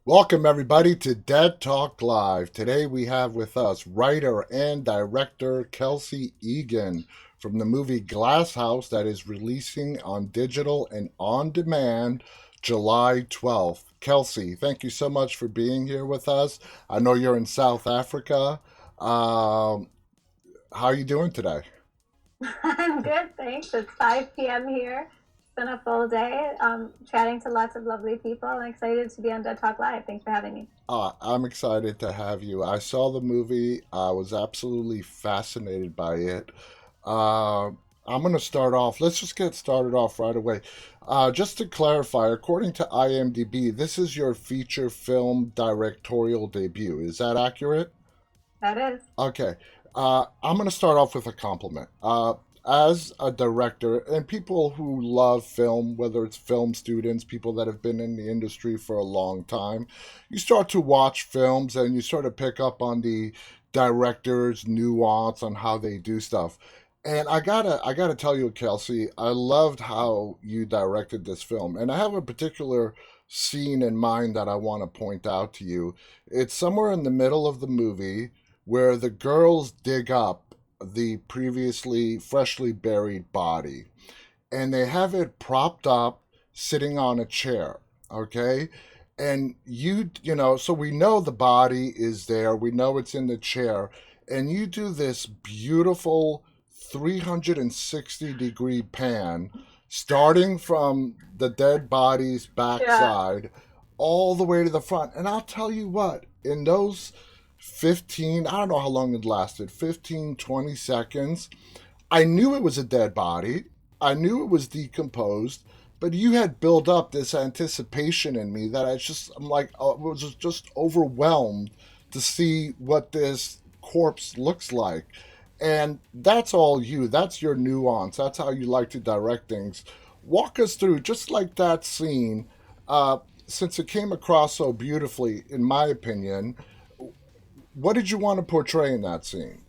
Welcome, everybody, to Dead Talk Live. Today we have with us writer and director Kelsey Egan from the movie Glasshouse that is releasing on digital and on demand July 12th. Kelsey, thank you so much for being here with us. I know you're in South Africa. Um, how are you doing today? I'm good, thanks. It's 5 p.m. here. It's been a full day, chatting to lots of lovely people. I'm excited to be on Dead Talk Live. Thanks for having me. I'm excited to have you. I saw the movie. I was absolutely fascinated by it. Uh, I'm going to start off. Let's just get started off right away. Just to clarify, according to IMDb, this is your feature film directorial debut. Is that accurate? That is. Okay. I'm going to start off with a compliment. As a director, and people who love film, whether it's film students, people that have been in the industry for a long time, you start to watch films and you sort of pick up on the director's nuance on how they do stuff. And I gotta tell you, Kelsey, I loved how you directed this film, and I have a particular scene in mind that I want to point out to you. It's somewhere in the middle of the movie where the girls dig up the previously freshly buried body and they have it propped up sitting on a chair, okay? And so we know the body is there, we know it's in the chair, and you do this beautiful 360-degree pan starting from the dead body's Yeah. backside all the way to the front. And I'll tell you what, in those 15, I don't know how long it lasted, 15, 20 seconds, I knew it was a dead body. I knew it was decomposed, but you had built up this anticipation in me that I'm like, I was just overwhelmed to see what this corpse looks like. And that's all you. That's your nuance. That's how you like to direct things. Walk us through, just like that scene, uh, since it came across so beautifully, in my opinion, what did you want to portray in that scene?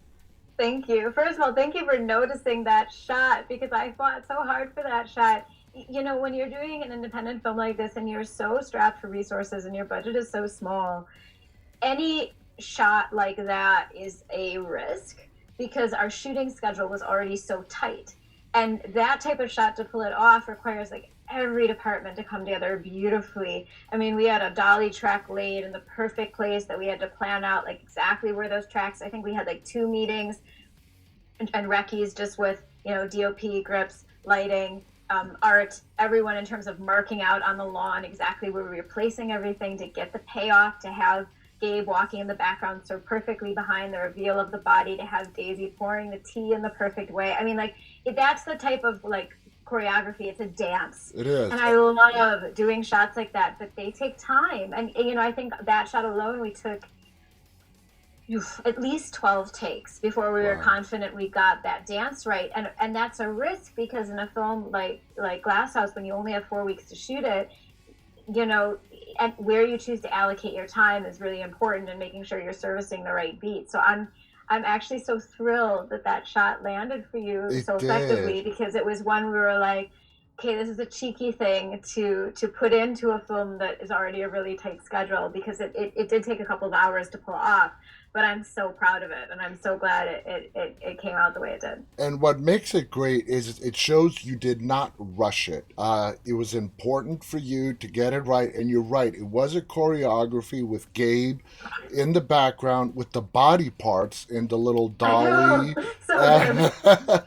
Thank you. First of all, thank you for noticing that shot because I fought so hard for that shot. You know, when you're doing an independent film like this and you're so strapped for resources and your budget is so small, any shot like that is a risk because our shooting schedule was already so tight. And that type of shot to pull it off requires like every department to come together beautifully. I mean, we had a dolly track laid in the perfect place that we had to plan out like exactly where those tracks. I think we had like two meetings and recce's just with DOP grips, lighting, art, everyone in terms of marking out on the lawn exactly where we were placing everything to get the payoff, to have Gabe walking in the background so perfectly behind the reveal of the body, to have Daisy pouring the tea in the perfect way. I mean, like that's the type of like choreography. It's a dance, It is. and I love doing shots like that. But they take time, and I think that shot alone we took at least 12 takes before we were Wow. confident we got that dance right, and that's a risk because in a film like Glasshouse, when you only have 4 weeks to shoot it, you know and where you choose to allocate your time is really important in making sure you're servicing the right beat. So I'm actually so thrilled that that shot landed for you It so effectively did. because it was one we were like, okay, this is a cheeky thing to put into a film that is already a really tight schedule because it did take a couple of hours to pull off, but I'm so proud of it and I'm so glad it came out the way it did. And what makes it great is it shows you did not rush it. It was important for you to get it right. And you're right, it was a choreography with Gabe in the background with the body parts in the little I know. dolly. So good. uh,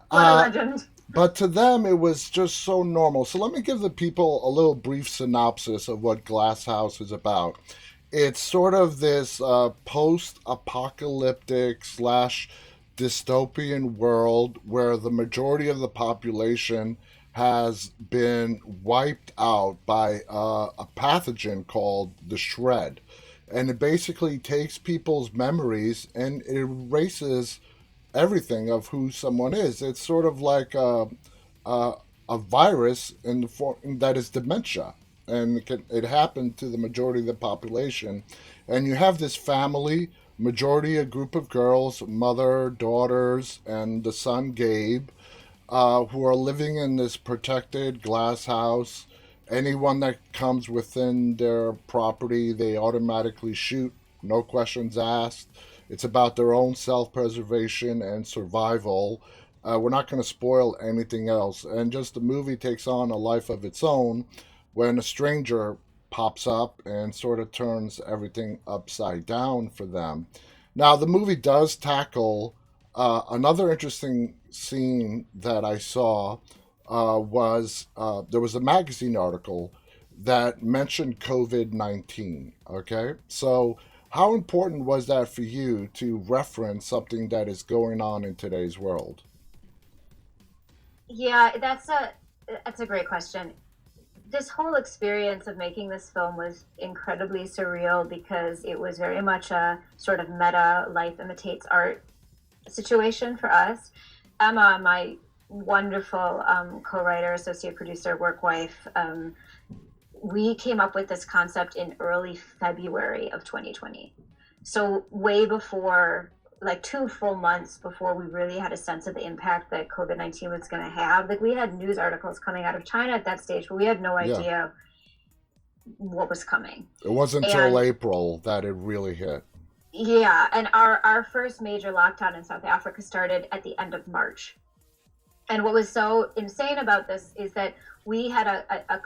What a legend. but to them, it was just so normal. So let me give the people a little brief synopsis of what Glasshouse is about. It's sort of this post-apocalyptic slash dystopian world where the majority of the population has been wiped out by a pathogen called the shred. And it basically takes people's memories and it erases everything of who someone is. It's sort of like a, a virus in the form that is dementia, and it happened to the majority of the population. And you have this family, majority a group of girls, mother, daughters, and the son Gabe, who are living in this protected glass house. Anyone that comes within their property, they automatically shoot, no questions asked. It's about their own self preservation and survival. We're not going to spoil anything else. And just the movie takes on a life of its own when a stranger pops up and sort of turns everything upside down for them. Now, the movie does tackle another interesting scene that I saw was there was a magazine article that mentioned COVID 19. Okay. So, how important was that for you to reference something that is going on in today's world? Yeah, that's a great question. This whole experience of making this film was incredibly surreal because it was very much a sort of meta life imitates art situation for us. Emma, my wonderful co-writer, associate producer, work wife, we came up with this concept in early February of 2020. So way before, like 2 full months before we really had a sense of the impact that COVID-19 was going to have. Like we had news articles coming out of China at that stage, but we had no Yeah. idea what was coming. It wasn't until And April that it really hit. yeah, and our first major lockdown in South Africa started at the end of March. And what was so insane about this is that we had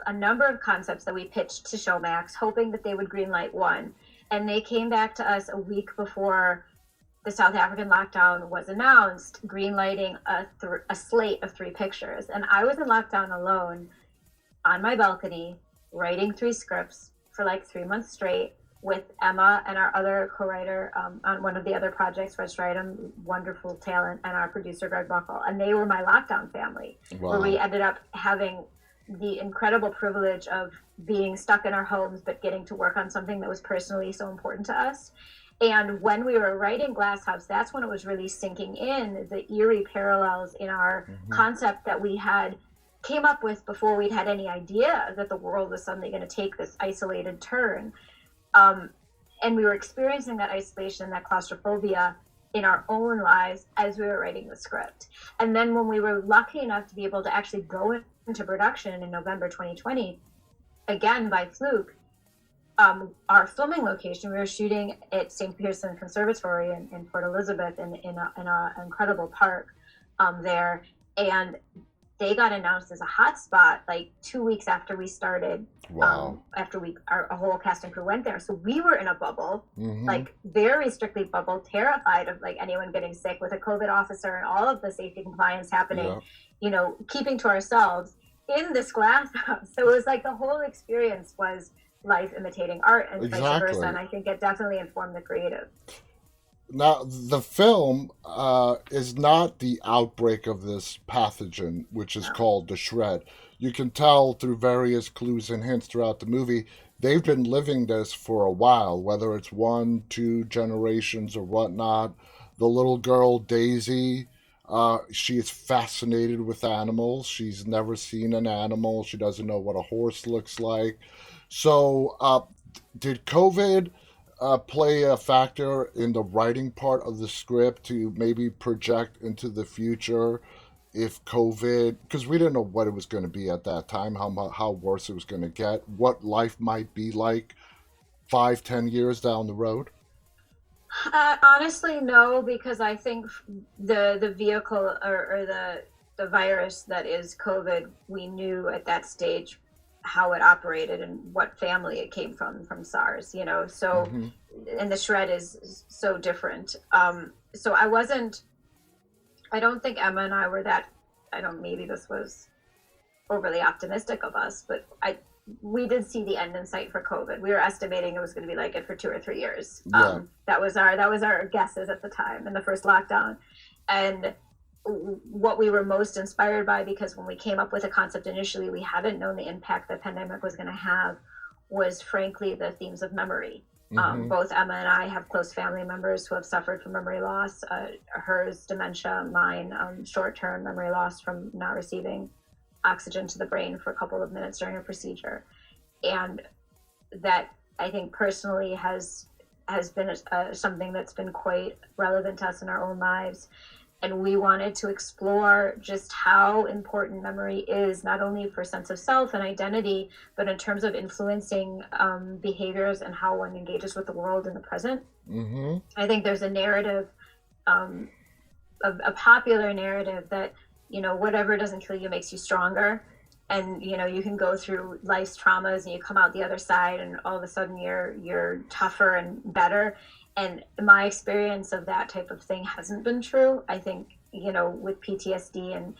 a number of concepts that we pitched to Showmax, hoping that they would greenlight one. And they came back to us a week before the South African lockdown was announced, greenlighting a slate of 3 pictures. And I was in lockdown alone on my balcony, writing 3 scripts for like 3 months straight with Emma and our other co-writer on one of the other projects, Reg Stridham, wonderful talent, and our producer, Greg Buckle. And they were my lockdown family, where we Wow. ended up having the incredible privilege of being stuck in our homes, but getting to work on something that was personally so important to us. And when we were writing Glasshouse, that's when it was really sinking in the eerie parallels in our Hmm. concept that we had came up with before we'd had any idea that the world was suddenly going to take this isolated turn. Um, and we were experiencing that isolation and that claustrophobia in our own lives as we were writing the script. And then when we were lucky enough to be able to actually go into production in November 2020, again by fluke, our filming location, we were shooting at St. Peterson Conservatory in Port Elizabeth in a incredible park there. And they got announced as a hotspot like 2 weeks after we started. Wow. After our whole cast and crew went there, so we were in a bubble, Hmm. like very strictly bubble, terrified of like anyone getting sick with a COVID officer and all of the safety compliance happening. Yeah. Keeping to ourselves in this glass house. So it was like the whole experience was life imitating art and vice versa. And Exactly. I think it definitely informed the creative. Now, the film is not the outbreak of this pathogen, which is No. called the shred. You can tell through various clues and hints throughout the movie, they've been living this for a while, whether it's one, 2 generations, or whatnot. The little girl, Daisy, she is fascinated with animals. She's never seen an animal. She doesn't know what a horse looks like. So, did COVID play a factor in the writing part of the script to maybe project into the future if COVID, because we didn't know what it was going to be at that time, how worse it was going to get, what life might be like 5, 10 years down the road. Honestly, no, because I think the vehicle or the virus that is COVID, we knew at that stage how it operated and what family it came from SARS. So Mm-hmm. and the shred is so different. So I don't think Emma and I were that. I don't. Maybe this was overly optimistic of us, but we did see the end in sight for COVID. We were estimating it was going to be like it for 2 or 3 years. Yeah. That was our guesses at the time in the first lockdown, and what we were most inspired by, because when we came up with a concept initially, we hadn't known the impact the pandemic was going to have, was frankly the themes of memory. Mm-hmm. Both Emma and I have close family members who have suffered from memory loss. Hers dementia, mine short-term memory loss from not receiving oxygen to the brain for a couple of minutes during a procedure, and that I think personally has been something that's been quite relevant to us in our own lives. And we wanted to explore just how important memory is, not only for sense of self and identity, but in terms of influencing behaviors and how one engages with the world in the present. Mm-hmm. I think there's a narrative, um, a popular narrative that, whatever doesn't kill you makes you stronger. And, you can go through life's traumas and you come out the other side and all of a sudden you're tougher and better. And my experience of that type of thing hasn't been true. I think, with PTSD and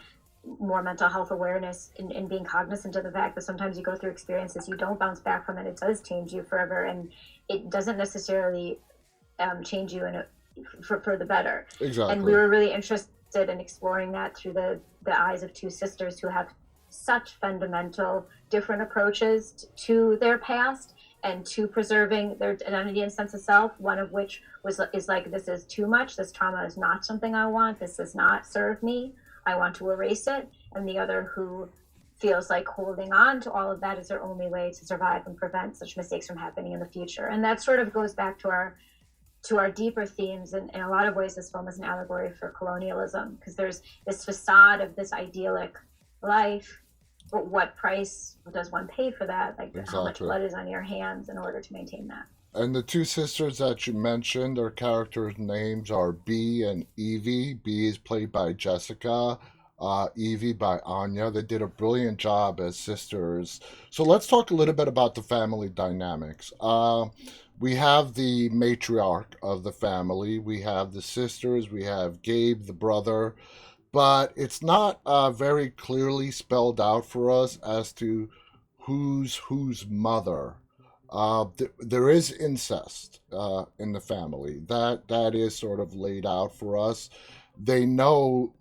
more mental health awareness and being cognizant of the fact that sometimes you go through experiences you don't bounce back from, and it does change you forever. And it doesn't necessarily change you for the better. And we Exactly. were really interested in exploring that through the eyes of two sisters who have such fundamental different approaches to their past and to preserving their identity and sense of self. One of which is like, this is too much. This trauma is not something I want. This does not serve me. I want to erase it. And the other who feels like holding on to all of that is their only way to survive and prevent such mistakes from happening in the future. And that sort of goes back to our deeper themes. And in a lot of ways, this film is an allegory for colonialism, because there's this facade of this idyllic life, but what price does one pay for that? Like, how much Exactly. blood is on your hands in order to maintain that? And the two sisters that you mentioned, their characters' names are B and Evie. B is played by Jessica, Evie by Anya. They did a brilliant job as sisters. So let's talk a little bit about the family dynamics. We have the matriarch of the family, we have the sisters, we have Gabe, the brother, but it's not very clearly spelled out for us as to whose mother. There is incest in the family. That is sort of laid out for us. They know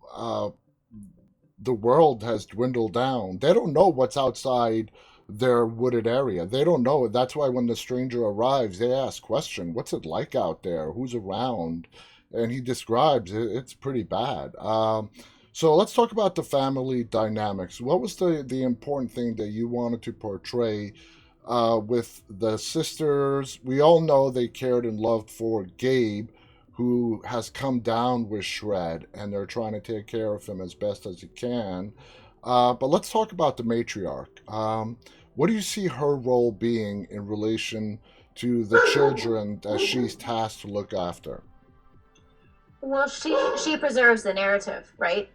the world has dwindled down. They don't know what's outside their wooded area. They don't know. That's why when the stranger arrives, they ask question, "What's it like out there? Who's around?" And he describes it. It's pretty bad. So let's talk about the family dynamics. What was the important thing that you wanted to portray with the sisters? We all know they cared and loved for Gabe, who has come down with Shred, and they're trying to take care of him as best as he can. But let's talk about the matriarch. What do you see her role being in relation to the children that she's tasked to look after? Well, she preserves the narrative, right?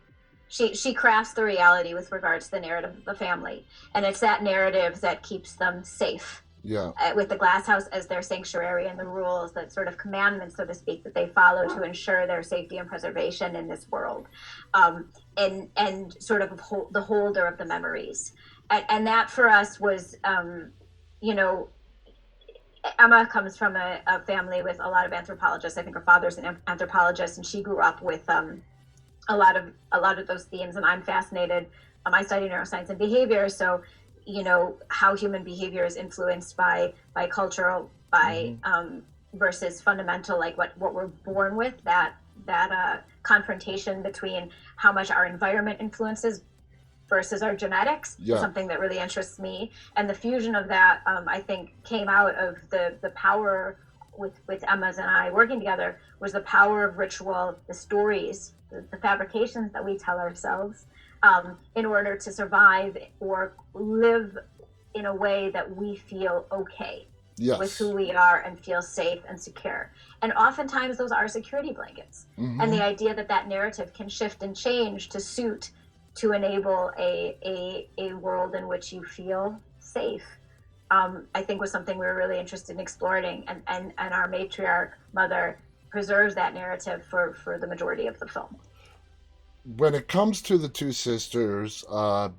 She crafts the reality with regards to the narrative of the family, and it's that narrative that keeps them safe. Yeah, With the Glasshouse as their sanctuary and the rules, that sort of commandments, so to speak, that they follow to ensure their safety and preservation in this world, and sort of the holder of the memories, and that for us was, you know, Emma comes from a family with a lot of anthropologists. I think her father's an anthropologist, and she grew up with a lot of those themes. And I'm fascinated. I study neuroscience and behavior, so how human behavior is influenced by cultural, by hmm versus fundamental, like what we're born with. That confrontation between how much our environment influences versus our genetics is yeah, something that really interests me. And the fusion of that, I think, came out of the power with Emma's and I working together, was the power of ritual, the stories, the fabrications that we tell ourselves, in order to survive or live in a way that we feel okay with who yes, we are and feel safe and secure. And oftentimes those are security blankets. And hmm the idea that that narrative can shift and change to suit, to enable a world in which you feel safe, I think was something we were really interested in exploring. And our matriarch mother preserves that narrative for the majority of the film. when it comes to the two sisters,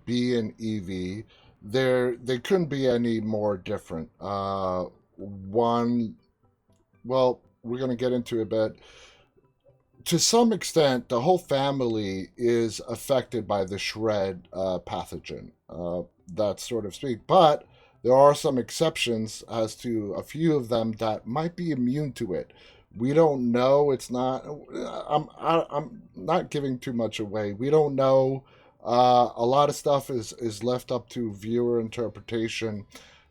B and Evie, they couldn't be any more different. One, well, we're gonna get into it, but to some extent, the whole family is affected by the shred pathogen. That sort of speak, but there are some exceptions as to a few of them that might be immune to it. We don't know. It's not. I'm not giving too much away. We don't know. A lot of stuff is left up to viewer interpretation.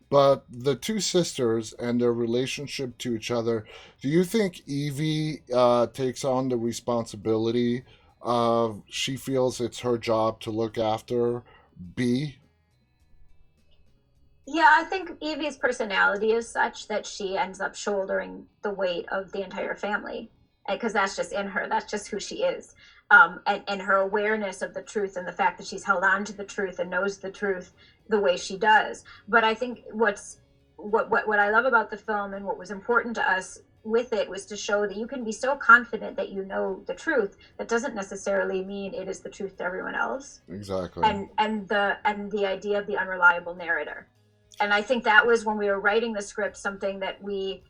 But the two sisters and their relationship to each other, do you think Evie takes on the responsibility She feels it's her job to look after B. Yeah, I think Evie's personality is such that she ends up shouldering the weight of the entire family, because that's just in her. That's just who she is. And her awareness of the truth and the fact that she's held on to the truth and knows the truth the way she does. But I think what I love about the film and what was important to us with it was to show that you can be so confident that you know the truth. That doesn't necessarily mean it is the truth to everyone else. Exactly. And the idea of the unreliable narrator. And I think that was when we were writing the script something that we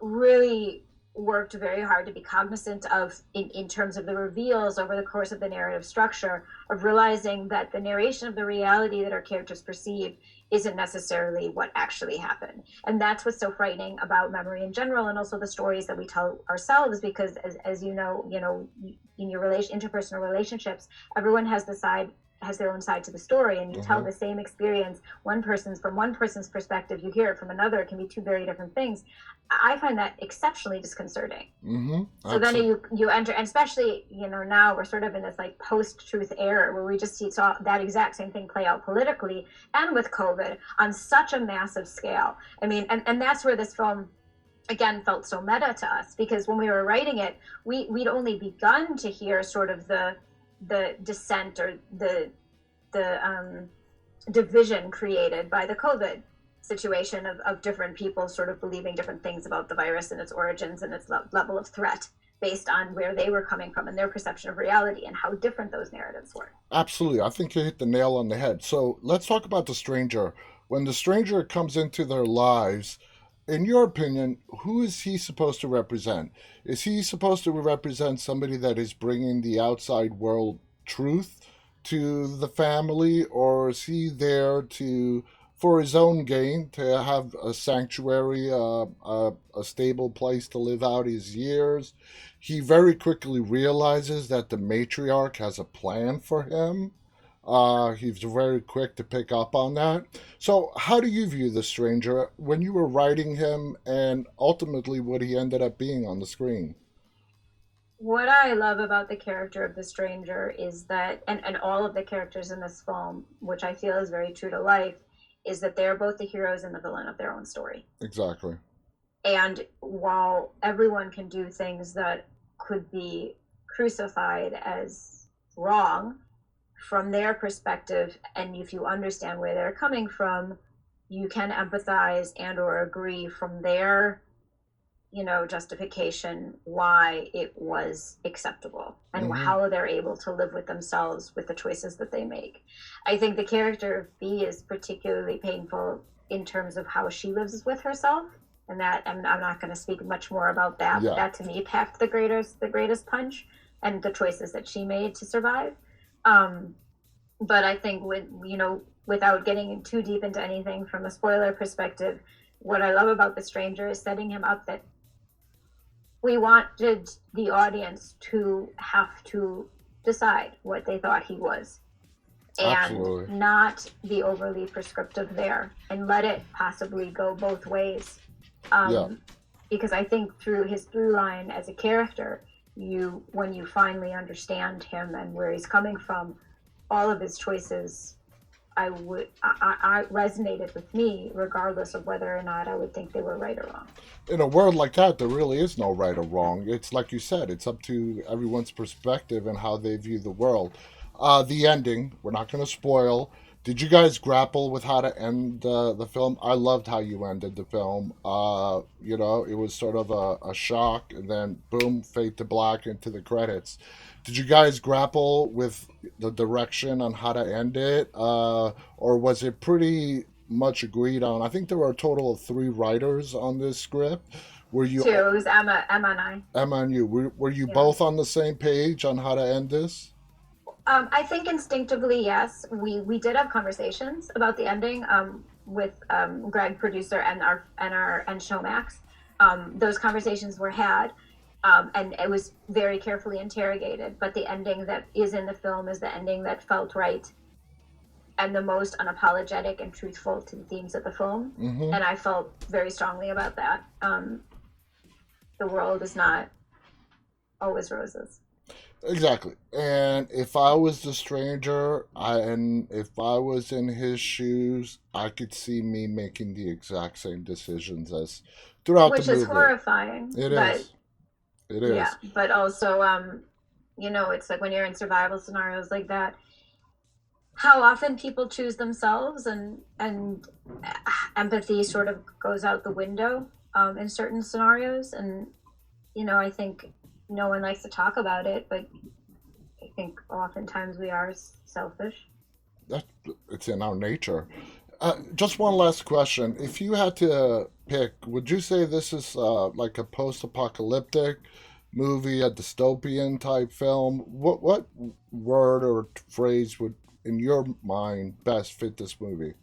really worked very hard to be cognizant of in terms of the reveals over the course of the narrative structure, of realizing that the narration of the reality that our characters perceive isn't necessarily what actually happened. And that's what's so frightening about memory in general, and also the stories that we tell ourselves, because as you know, in your interpersonal relationships, everyone has their own side to the story, and you tell Mm-hmm. the same experience from one person's perspective, you hear it from another. It can be two very different things. I find that exceptionally disconcerting. Mm-hmm. So then Absolutely. you enter, and especially now we're sort of in this like post-truth era where we just saw that exact same thing play out politically and with COVID on such a massive scale. I mean, and that's where this film again felt so meta to us, because when we were writing it, we'd only begun to hear sort of the dissent or the division created by the COVID situation of different people sort of believing different things about the virus and its origins and its level of threat based on where they were coming from and their perception of reality and how different those narratives were. Absolutely. I think you hit the nail on the head. So let's talk about the stranger. When the stranger comes into their lives, in your opinion, who is he supposed to represent? Is he supposed to represent somebody that is bringing the outside world truth to the family, or is he there to, for his own gain, to have a sanctuary, a stable place to live out his years? He very quickly realizes that the matriarch has a plan for him. He's very quick to pick up on that. So, how do you view the stranger when you were writing him, and ultimately what he ended up being on the screen? What I love about the character of the stranger is that, and all of the characters in this film, which I feel is very true to life, is that they're both the heroes and the villain of their own story. Exactly. And while everyone can do things that could be crucified as wrong from their perspective, and if you understand where they're coming from, you can empathize and or agree from their justification why it was acceptable and Mm-hmm. how they're able to live with themselves with the choices that they make. I think the character of B is particularly painful in terms of how she lives with herself, and that I'm not going to speak much more about that, but Yeah. that to me packed the greatest punch, and the choices that she made to survive. um but I think without getting too deep into anything from a spoiler perspective, what I love about the stranger is setting him up that we wanted the audience to have to decide what they thought he was, and Absolutely. not be overly prescriptive there, and let it possibly go both ways. Yeah. um, because I think through his through line as a character, when you finally understand him and where he's coming from, all of his choices I resonated with me, regardless of whether or not I would think they were right or wrong. In a world like that, there really is no right or wrong. It's like you said, it's up to everyone's perspective and how they view the world. The ending, we're not going to spoil. Did you guys grapple with how to end the film? I loved how you ended the film. It was sort of a shock, and then boom, fade to black into the credits. Did you guys grapple with the direction on how to end it, or was it pretty much agreed on? I think there were a total of three writers on this script. Were you Too, it was Emma and I. Emma and you were you Yeah. both on the same page on how to end this? I think instinctively, yes. We did have conversations about the ending, with Greg, producer, and Showmax. Those conversations were had, and it was very carefully interrogated. But the ending that is in the film is the ending that felt right and the most unapologetic and truthful to the themes of the film. Mm-hmm. And I felt very strongly about that. The world is not always roses. Exactly. And if I was the stranger, and if I was in his shoes, I could see me making the exact same decisions as throughout the which is movie. horrifying. It But is. It yeah, is. but also, it's like when you're in survival scenarios like that, how often people choose themselves, and empathy sort of goes out the window in certain scenarios. And I think no one likes to talk about it, but I think oftentimes we are selfish. That it's in our nature. Just one last question. If you had to pick, would you say this is like a post-apocalyptic movie, a dystopian type film? What word or phrase would, in your mind, best fit this movie?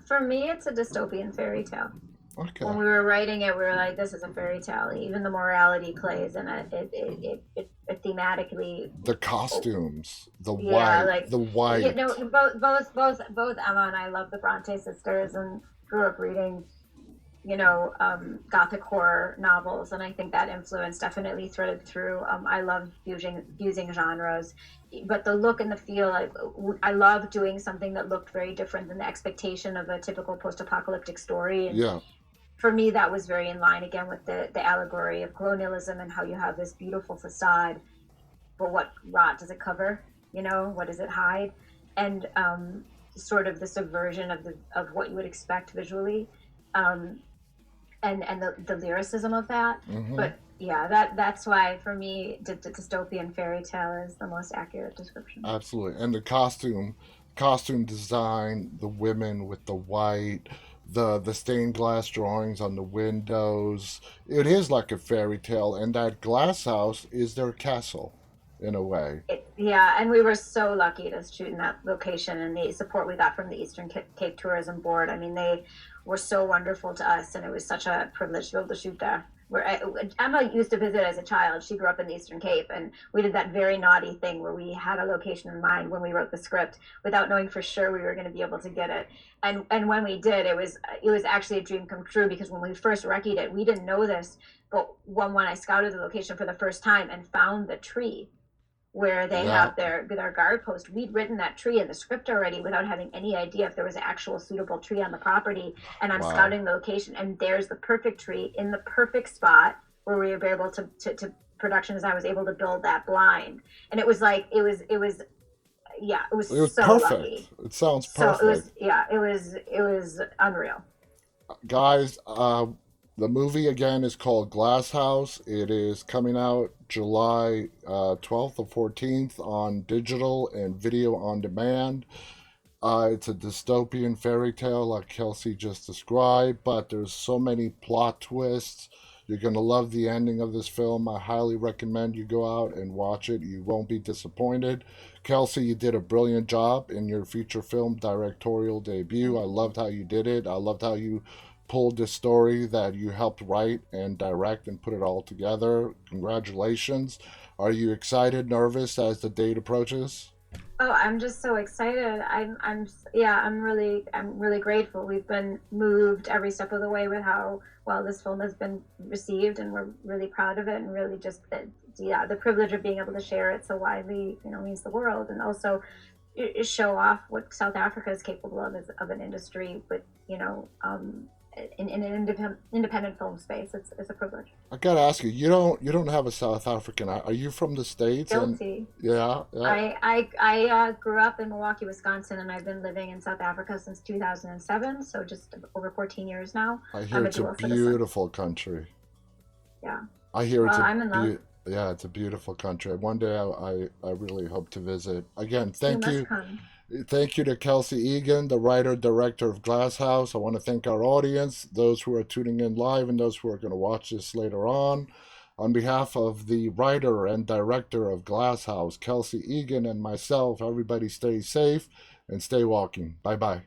For me, it's a dystopian fairy tale. Okay. When we were writing it, we were like, "This is a fairy tale." Even the morality plays in it. It thematically, The oh, costumes, the yeah, white, like the white. both Emma and I love the Bronte sisters and grew up reading gothic horror novels, and I think that influence definitely threaded through. I love fusing genres, but the look and the feel, I love doing something that looked very different than the expectation of a typical post-apocalyptic story. And Yeah. for me, that was very in line again with the allegory of colonialism and how you have this beautiful facade, but what rot does it cover? What does it hide? And sort of the subversion of what you would expect visually. Um, and the lyricism of that. Hmm. But yeah, that's why for me, dystopian fairy tale is the most accurate description. Absolutely. And the costume design, the women with the white, the stained glass drawings on the windows. It is like a fairy tale, and that glass house is their castle in a way. Yeah, and we were so lucky to shoot in that location, and the support we got from the Eastern Cape Tourism Board. I mean, they were so wonderful to us, and it was such a privilege to be able to shoot there. Emma used to visit as a child. She grew up in the Eastern Cape, and we did that very naughty thing where we had a location in mind when we wrote the script without knowing for sure we were going to be able to get it. And when we did, it was actually a dream come true, because when we first recce it, we didn't know this, but when I scouted the location for the first time and found the tree where they Yeah. have their guard post. We'd written that tree in the script already without having any idea if there was an actual suitable tree on the property. And I'm Wow. scouting the location, and there's the perfect tree in the perfect spot where we were able to production design was able to build that blind. And it was like it was yeah, it was It was so perfect. lucky. It sounds So it perfect. was yeah, it was unreal. Guys, the movie again is called Glasshouse. It is coming out July 12th or 14th on digital and video on demand. It's a dystopian fairy tale, like Kelsey just described, but there's so many plot twists. You're going to love the ending of this film. I highly recommend you go out and watch it. You won't be disappointed. Kelsey, you did a brilliant job in your feature film directorial debut. I loved how you did it. I loved how you pulled this story that you helped write and direct and put it all together. Congratulations. Are you excited, nervous as the date approaches? Oh, I'm just so excited. Yeah, I'm really grateful. We've been moved every step of the way with how well this film has been received, and we're really proud of it, and really just yeah, the privilege of being able to share it so widely, means the world. And also show off what South Africa is capable of as of an industry, but in an independent film space. It's a privilege. I gotta ask you, you don't have a South African. Are you from the States? And Guilty. yeah, yeah. I grew up in Milwaukee, Wisconsin, and I've been living in South Africa since 2007, so just over 14 years now. I hear I'm a it's a dual citizen. beautiful country. Yeah. I hear Well, it's a I'm in love. yeah, it's a beautiful country. One day I really hope to visit. Again, You must come. thank you to Kelsey Egan, the writer director of Glasshouse. I want to thank our audience, those who are tuning in live and those who are going to watch this later on. On behalf of the writer and director of Glasshouse, Kelsey Egan, and myself, everybody stay safe and stay walking. Bye bye.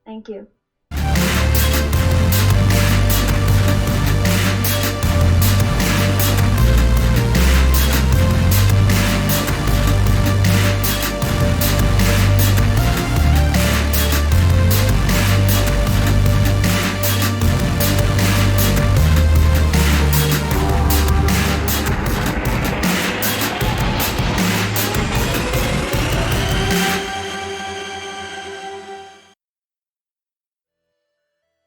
Thank you.